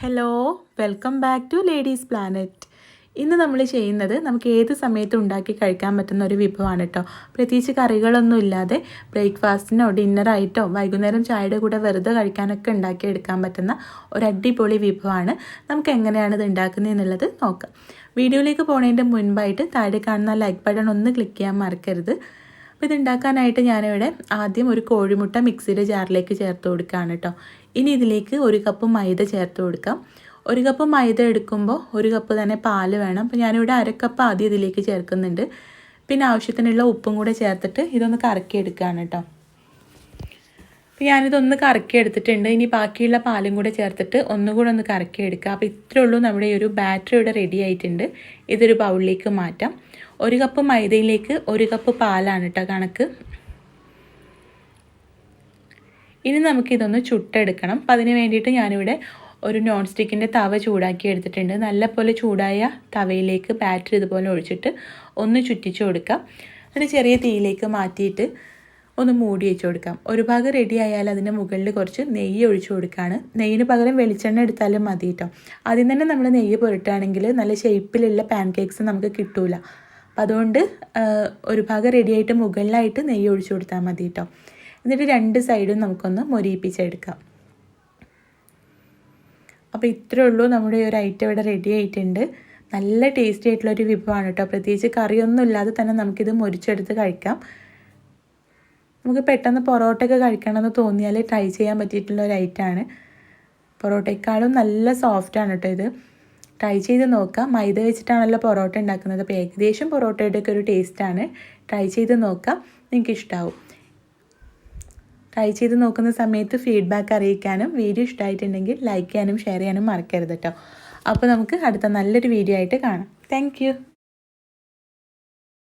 Hello, welcome back to ladies planet. ഇന്ന് നമ്മൾ ചെയ്യുന്നത് നമുക്ക് ഏത് സമയത്തും ഉണ്ടാക്കി കഴിക്കാൻ പറ്റുന്ന ഒരു വിഭവമാണ് കേട്ടോ. പ്രത്യേകിച്ച് കറികളൊന്നും ഇല്ലാതെ ബ്രേക്ക്ഫാസ്റ്റിനോ ഡിന്നറായിട്ടോ വൈകുന്നേരം ചായയുടെ കൂടെ വെറുതെ കഴിക്കാനൊക്കെ ഉണ്ടാക്കിയെടുക്കാൻ പറ്റുന്ന ഒരു അടിപൊളി വിഭവമാണ്. നമുക്ക് എങ്ങനെയാണ് ഇത് ഉണ്ടാക്കുന്നത് എന്നുള്ളത് നോക്കാം. വീഡിയോയിലേക്ക് പോകുന്നതിൻ്റെ മുൻപായിട്ട് താഴെ കാണുന്ന ലൈക്ക് ബട്ടൺ ഒന്ന് ക്ലിക്ക് ചെയ്യാൻ മറക്കരുത്. അപ്പോൾ ഇതുണ്ടാക്കാനായിട്ട് ഞാനിവിടെ ആദ്യം ഒരു കോഴിമുട്ട മിക്സിയുടെ ജാറിലേക്ക് ചേർത്ത് കൊടുക്കുകയാണ് കേട്ടോ. ഇനി ഇതിലേക്ക് 1 കപ്പ് മൈദ ചേർത്ത് കൊടുക്കാം. 1 കപ്പ് മൈദ എടുക്കുമ്പോൾ 1 കപ്പ് തന്നെ പാല് വേണം. അപ്പോൾ ഞാനിവിടെ 1/2 കപ്പ് ആദ്യം ഇതിലേക്ക് ചേർക്കുന്നുണ്ട്. പിന്നെ ആവശ്യത്തിനുള്ള ഉപ്പും കൂടെ ചേർത്തിട്ട് ഇതൊന്ന് കറക്കിയെടുക്കുകയാണ് കേട്ടോ. അപ്പോൾ ഞാനിതൊന്ന് കറക്കിയെടുത്തിട്ടുണ്ട്. ഇനി ബാക്കിയുള്ള പാലും കൂടെ ചേർത്തിട്ട് ഒന്നുകൂടെ ഒന്ന് കറക്കിയെടുക്കുക. അപ്പോൾ ഇത്രയേ ഉള്ളൂ, നമ്മുടെ ഈ ഒരു ബാറ്ററി ഇവിടെ റെഡി ആയിട്ടുണ്ട്. ഇതൊരു ബൗളിലേക്ക് മാറ്റാം. 1 കപ്പ് മൈദയിലേക്ക് 1 കപ്പ് പാലാണ് കേട്ടോ കണക്ക്. ഇനി നമുക്കിതൊന്ന് ചുട്ടെടുക്കണം. അപ്പം അതിന് വേണ്ടിയിട്ട് ഞാനിവിടെ ഒരു നോൺ സ്റ്റിക്കിൻ്റെ തവ ചൂടാക്കി എടുത്തിട്ടുണ്ട്. നല്ലപോലെ ചൂടായ തവയിലേക്ക് ബാറ്ററി ഇതുപോലെ ഒഴിച്ചിട്ട് ഒന്ന് ചുറ്റിച്ച് കൊടുക്കാം. എന്നിട്ട് ചെറിയ തീയിലേക്ക് മാറ്റിയിട്ട് ഒന്ന് മൂടി വെച്ച് കൊടുക്കാം. ഒരു ഭാഗം റെഡി ആയാൽ അതിൻ്റെ മുകളിൽ കുറച്ച് നെയ്യ് ഒഴിച്ചു കൊടുക്കുകയാണ്. നെയ്യിന് പകരം വെളിച്ചെണ്ണ എടുത്താലും മതി കേട്ടോ. ആദ്യം തന്നെ നമ്മൾ നെയ്യ് പുരട്ടുകയാണെങ്കിൽ നല്ല ഷേപ്പിലുള്ള പാൻ കേക്ക്സ് നമുക്ക് കിട്ടില്ല. അപ്പം അതുകൊണ്ട് ഒരു ഭാഗം റെഡിയായിട്ട് മുകളിലായിട്ട് നെയ്യ് ഒഴിച്ചു കൊടുത്താൽ മതി കേട്ടോ. എന്നിട്ട് 2 സൈഡും നമുക്കൊന്ന് മൊരിയിപ്പിച്ചെടുക്കാം. അപ്പോൾ ഇത്രയേ ഉള്ളൂ, നമ്മുടെ ഈ ഒരു ഐറ്റം ഇവിടെ റെഡി ആയിട്ടുണ്ട്. നല്ല ടേസ്റ്റി ആയിട്ടുള്ളൊരു വിഭവമാണ് കേട്ടോ. പ്രത്യേകിച്ച് കറിയൊന്നും ഇല്ലാതെ തന്നെ നമുക്കിത് മൊരിച്ചെടുത്ത് കഴിക്കാം. നമുക്ക് പെട്ടെന്ന് പൊറോട്ടയൊക്കെ കഴിക്കണമെന്ന് തോന്നിയാൽ ട്രൈ ചെയ്യാൻ പറ്റിയിട്ടുള്ള ഒരു ഐറ്റമാണ്. പൊറോട്ടയെക്കാളും നല്ല സോഫ്റ്റാണ് കേട്ടോ ഇത്. ട്രൈ ചെയ്ത് നോക്കാം. മൈദ വെച്ചിട്ടാണല്ലോ പൊറോട്ട ഉണ്ടാക്കുന്നത്. അപ്പോൾ ഏകദേശം പൊറോട്ടയുടെയൊക്കെ ഒരു ടേസ്റ്റാണ്. ട്രൈ ചെയ്ത് നോക്കാം, നിങ്ങൾക്ക് ഇഷ്ടമാവും. ട്രൈ ചെയ്ത് നോക്കുന്ന സമയത്ത് ഫീഡ്ബാക്ക് അറിയിക്കാനും വീഡിയോ ഇഷ്ടമായിട്ടുണ്ടെങ്കിൽ ലൈക്ക് ചെയ്യാനും ഷെയർ ചെയ്യാനും മറക്കരുത് കേട്ടോ. അപ്പോൾ നമുക്ക് അടുത്ത നല്ലൊരു വീഡിയോ ആയിട്ട് കാണാം. താങ്ക്